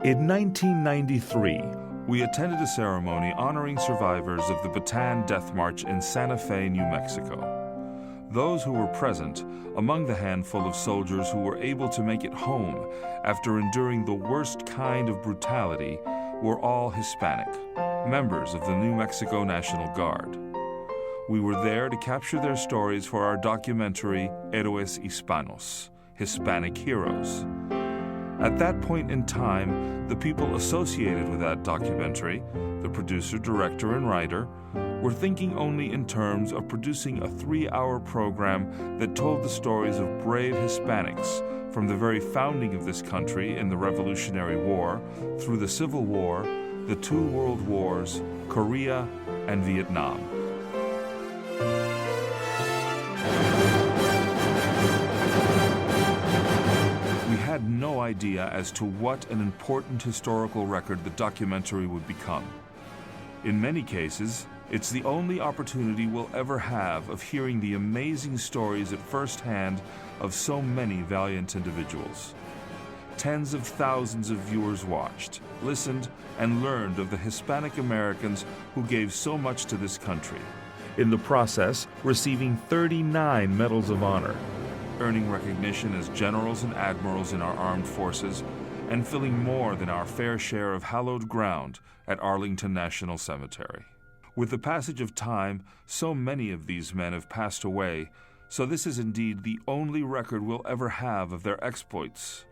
In 1993, we attended a ceremony honoring survivors of the Bataan Death March in Santa Fe, New Mexico. Those who were present, among the handful of soldiers who were able to make it home after enduring the worst kind of brutality, were all Hispanic, members of the New Mexico National Guard. We were there to capture their stories for our documentary Héroes Hispanos, Hispanic Heroes. At that point in time, the people associated with that documentary, the producer, director, and writer, were thinking only in terms of producing a 3-hour program that told the stories of brave Hispanics from the very founding of this country in the Revolutionary War, through the Civil War, the 2 World Wars, Korea, and Vietnam. We had no idea as to what an important historical record the documentary would become. In many cases, it's the only opportunity we'll ever have of hearing the amazing stories at first hand of so many valiant individuals. Tens of thousands of viewers watched, listened, and learned of the Hispanic Americans who gave so much to this country, in the process receiving 39 Medals of Honor, earning recognition as generals and admirals in our armed forces, and filling more than our fair share of hallowed ground at Arlington National Cemetery. With the passage of time, so many of these men have passed away, so this is indeed the only record we'll ever have of their exploits.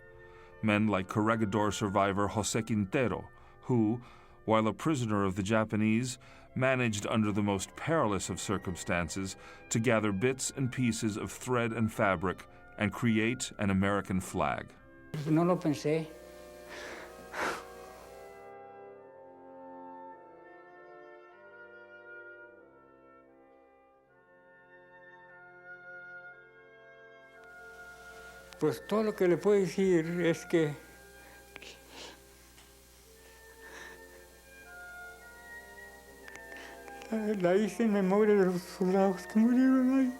Men like Corregidor survivor Jose Quintero, who, while a prisoner of the Japanese, managed under the most perilous of circumstances to gather bits and pieces of thread and fabric and create an American flag. No lo pensé. Pues todo lo que le puedo decir es que la hice en memoria de los soldados que murieron ahí.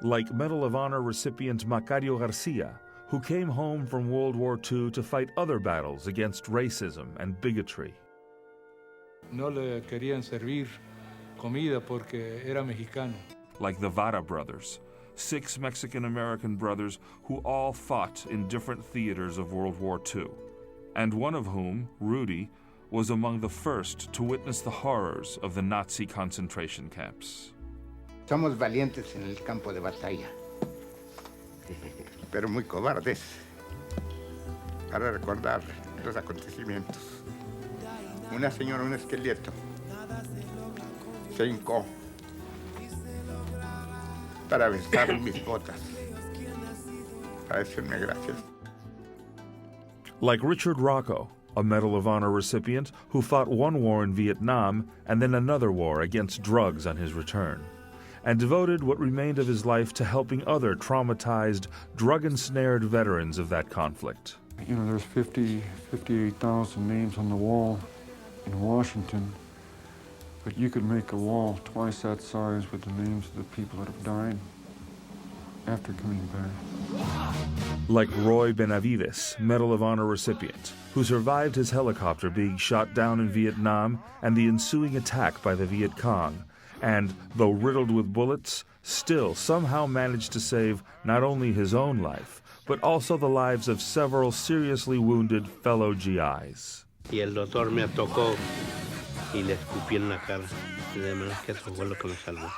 Like Medal of Honor recipient Macario Garcia, who came home from World War II to fight other battles against racism and bigotry. No le querían servir comida porque era mexicano. Like the Vara brothers, 6 Mexican-American brothers who all fought in different theaters of World War II, and one of whom, Rudy, was among the first to witness the horrors of the Nazi concentration camps. Somos valientes en el campo de batalla, pero muy cobardes para recordar los acontecimientos. Una señora, un esqueleto, se hincó para besar mis botas, para decirme gracias. Like Richard Rocco, a Medal of Honor recipient who fought one war in Vietnam and then another war against drugs on his return, and devoted what remained of his life to helping other traumatized, drug-ensnared veterans of that conflict. You know, there's 58,000 names on the wall in Washington, but you could make a wall twice that size with the names of the people that have died after coming back. Like Roy Benavides, Medal of Honor recipient, who survived his helicopter being shot down in Vietnam and the ensuing attack by the Viet Cong, and, though riddled with bullets, still somehow managed to save not only his own life, but also the lives of several seriously wounded fellow GIs. Y el doctor me tocó y le escupí en la cara, de manera que eso fue lo que me salvó.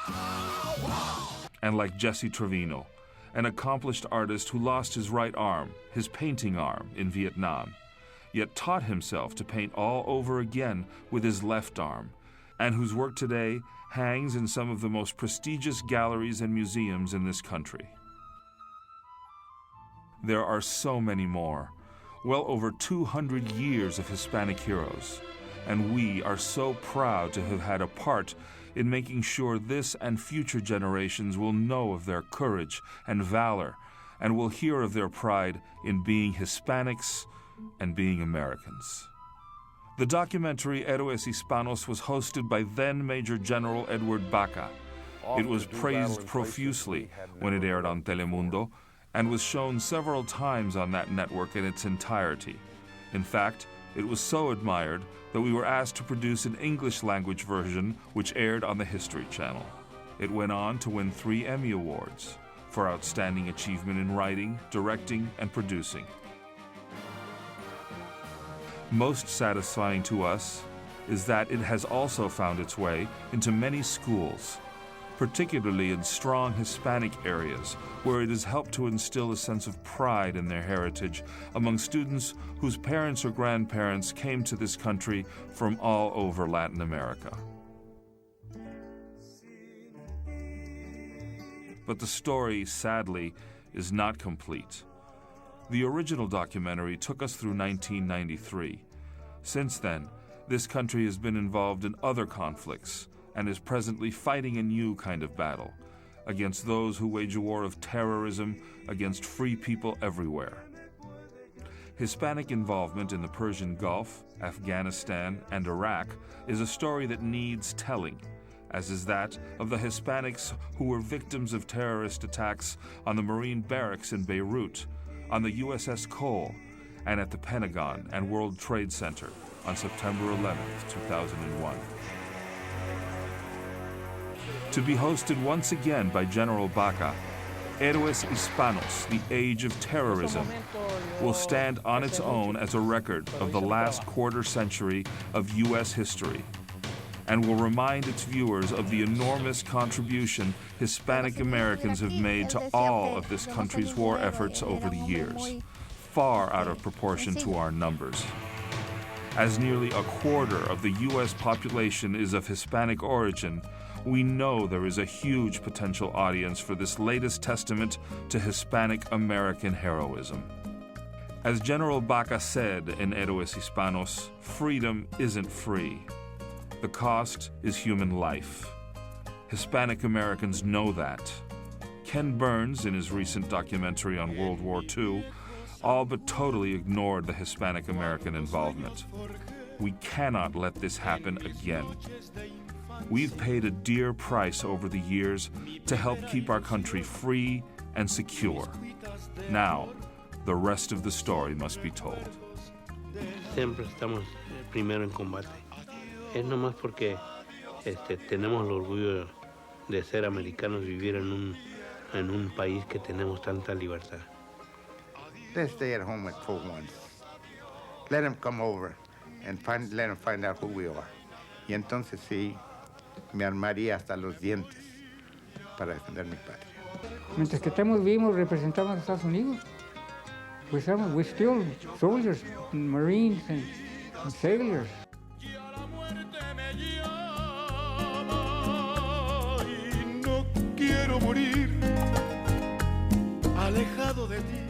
And like Jesse Trevino, an accomplished artist who lost his right arm, his painting arm, in Vietnam, yet taught himself to paint all over again with his left arm, and whose work today hangs in some of the most prestigious galleries and museums in this country. There are so many more, well over 200 years of Hispanic heroes, and we are so proud to have had a part in making sure this and future generations will know of their courage and valor, and will hear of their pride in being Hispanics and being Americans. The documentary Héroes Hispanos was hosted by then Major General Edward Baca. It was praised profusely when it aired on Telemundo, and was shown several times on that network in its entirety. In fact, it was so admired that we were asked to produce an English-language version which aired on the History Channel. It went on to win 3 Emmy Awards for outstanding achievement in writing, directing, and producing. Most satisfying to us is that it has also found its way into many schools, particularly in strong Hispanic areas, where it has helped to instill a sense of pride in their heritage among students whose parents or grandparents came to this country from all over Latin America. But the story, sadly, is not complete. The original documentary took us through 1993. Since then, this country has been involved in other conflicts and is presently fighting a new kind of battle against those who wage a war of terrorism against free people everywhere. Hispanic involvement in the Persian Gulf, Afghanistan, and Iraq is a story that needs telling, as is that of the Hispanics who were victims of terrorist attacks on the Marine barracks in Beirut, on the USS Cole, and at the Pentagon and World Trade Center on September 11, 2001. To be hosted once again by General Baca, Héroes Hispanos, The Age of Terrorism, will stand on its own as a record of the last quarter century of U.S. history, and will remind its viewers of the enormous contribution Hispanic Americans have made to all of this country's war efforts over the years, far out of proportion to our numbers. As nearly a quarter of the U.S. population is of Hispanic origin, we know there is a huge potential audience for this latest testament to Hispanic American heroism. As General Baca said in Héroes Hispanos, freedom isn't free. The cost is human life. Hispanic Americans know that. Ken Burns, in his recent documentary on World War II, all but totally ignored the Hispanic American involvement. We cannot let this happen again. We've paid a dear price over the years to help keep our country free and secure. Now, the rest of the story must be told. Siempre estamos primero en combate. Es nomás porque tenemos el orgullo de ser americanos, vivir en un país que tenemos tanta libertad. Let's stay at home with full ones. Let them come over and let them find out who we are. Y entonces sí, me armaría hasta los dientes para defender mi patria. Mientras que estemos vivos representamos a Estados Unidos. Pues we're still soldiers, Marines, and sailors. No quiero morir alejado de ti.